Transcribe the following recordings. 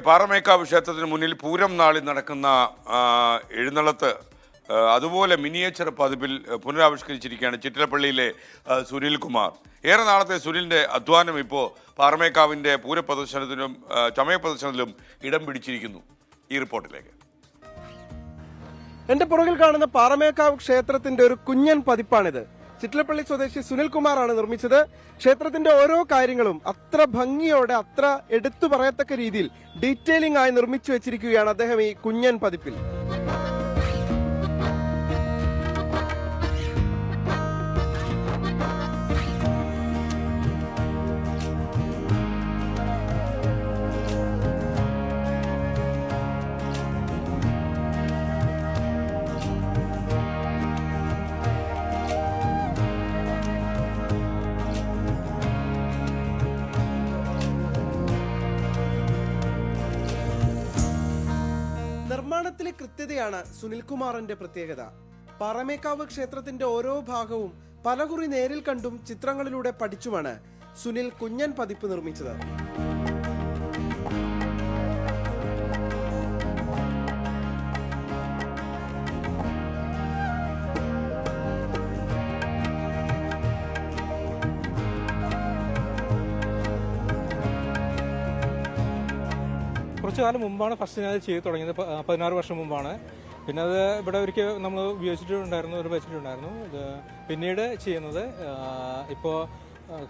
പാറമേക്കാവ് ക്ഷേത്രത്തിന് മുന്നിൽ പൂരം നാളിൽ നടക്കുന്ന എഴുന്നള്ളത്ത് അതുപോലെ മിനിയേച്ചർ പതിപ്പിൽ പുനരാവിഷ്കരിച്ചിരിക്കുകയാണ് ചിറ്റിലപ്പള്ളിയിലെ സുനിൽകുമാർ. ഏറെ നാളത്തെ സുനിലിൻ്റെ അധ്വാനം ഇപ്പോൾ പാറമേക്കാവിൻ്റെ പൂരപ്രദർശനത്തിലും ചമയപ്രദർശനത്തിലും ഇടം പിടിച്ചിരിക്കുന്നു. ഈ റിപ്പോർട്ടിലേക്ക്. എന്റെ പുറകിൽ കാണുന്ന പാറമേക്കാവ് ക്ഷേത്രത്തിന്റെ ഒരു കുഞ്ഞൻ പതിപ്പാണിത്. ചിറ്റിലപ്പള്ളി സ്വദേശി സുനിൽകുമാറാണ് നിർമ്മിച്ചത്. ക്ഷേത്രത്തിന്റെ ഓരോ കാര്യങ്ങളും അത്ര ഭംഗിയോടെ, അത്ര എടുത്തു പറയത്തക്ക രീതിയിൽ ഡീറ്റെയിലിംഗ് ആയി നിർമ്മിച്ചു വെച്ചിരിക്കുകയാണ് അദ്ദേഹം ഈ കുഞ്ഞൻ പതിപ്പിൽ. നിർമ്മാണത്തിലെ കൃത്യതയാണ് സുനിൽകുമാറിന്റെ പ്രത്യേകത. പാറമേക്കാവ് ക്ഷേത്രത്തിന്റെ ഓരോ ഭാഗവും പലകുറി നേരിൽ കണ്ടും ചിത്രങ്ങളിലൂടെ പഠിച്ചുമാണ് സുനിൽ കുഞ്ഞൻ പതിപ്പ് നിർമ്മിച്ചത്. കുറച്ചു കാലം മുമ്പാണ് ഫസ്റ്റ് ഞാൻ ചെയ്ത് തുടങ്ങിയത്. 16 വർഷം മുമ്പാണ്. പിന്നെ അത് ഇവിടെ ഒരിക്കൽ നമ്മൾ ഉപയോഗിച്ചിട്ടുണ്ടായിരുന്നു, ഒരു വെച്ചിട്ടുണ്ടായിരുന്നു. ഇത് പിന്നീട് ചെയ്യുന്നത് ഇപ്പോൾ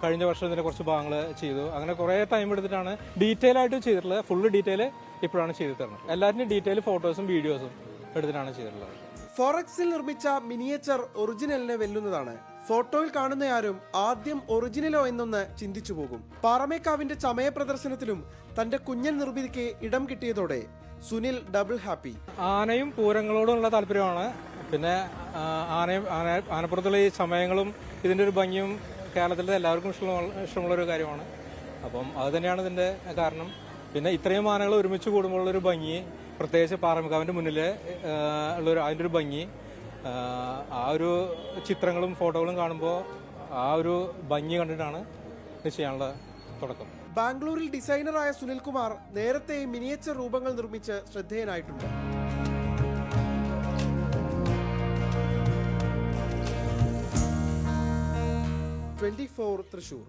കഴിഞ്ഞ വർഷം ഇതിൻ്റെ കുറച്ച് ഭാഗങ്ങൾ ചെയ്തു. അങ്ങനെ കുറേ ടൈം എടുത്തിട്ടാണ് ഡീറ്റെയിൽ ആയിട്ട് ചെയ്തിട്ടുള്ളത്. ഫുള്ള് ഡീറ്റെയിൽ ഇപ്പോഴാണ് ചെയ്തു തരുന്നത്. എല്ലാത്തിനും ഡീറ്റെയിൽ ഫോട്ടോസും വീഡിയോസും എടുത്തിട്ടാണ് ചെയ്തിട്ടുള്ളത്. ഫോറക്സിൽ നിർമ്മിച്ച മിനിയേച്ചർ ഒറിജിനലിനെ വെല്ലുന്നതാണ്. ഫോട്ടോയിൽ കാണുന്നയാരും ആദ്യം ഒറിജിനലോ എന്നൊന്ന് ചിന്തിച്ചു പോകും. പാറമേക്കാവിന്റെ ചമയ പ്രദർശനത്തിലും തന്റെ കുഞ്ഞൻ നിർമ്മിതിക്ക് ഇടം കിട്ടിയതോടെ സുനിൽ ഡബിൾ ഹാപ്പി. ആനയും പൂരങ്ങളോടുള്ള താല്പര്യമാണ്. പിന്നെ ആനപ്പുറത്തുള്ള ഈ സമയങ്ങളും ഇതിൻ്റെ ഒരു ഭംഗിയും കേരളത്തിലെ എല്ലാവർക്കും ഇഷ്ടമുള്ളൊരു കാര്യമാണ്. അപ്പം അത് തന്നെയാണ് ഇതിൻ്റെ കാരണം. പിന്നെ ഇത്രയും ആനകൾ ഒരുമിച്ച് കൂടുമ്പോഴുള്ളൊരു ഭംഗി, പ്രത്യേകിച്ച് പാറമേക്കാവിൻ്റെ മുന്നിൽ ഉള്ളൊരു അതിൻ്റെ ഒരു ഭംഗി, ആ ഒരു ചിത്രങ്ങളും ഫോട്ടോകളും കാണുമ്പോൾ ആ ഒരു ഭംഗി കണ്ടിട്ടാണ് ഇത് ചെയ്യാനുള്ള തുടക്കം. ബാംഗ്ലൂരിൽ ഡിസൈനറായ സുനിൽകുമാർ നേരത്തെ മിനിയേച്ചർ രൂപങ്ങൾ നിർമ്മിച്ച് ശ്രദ്ധേയനായിട്ടുണ്ട്. 24 തൃശൂർ.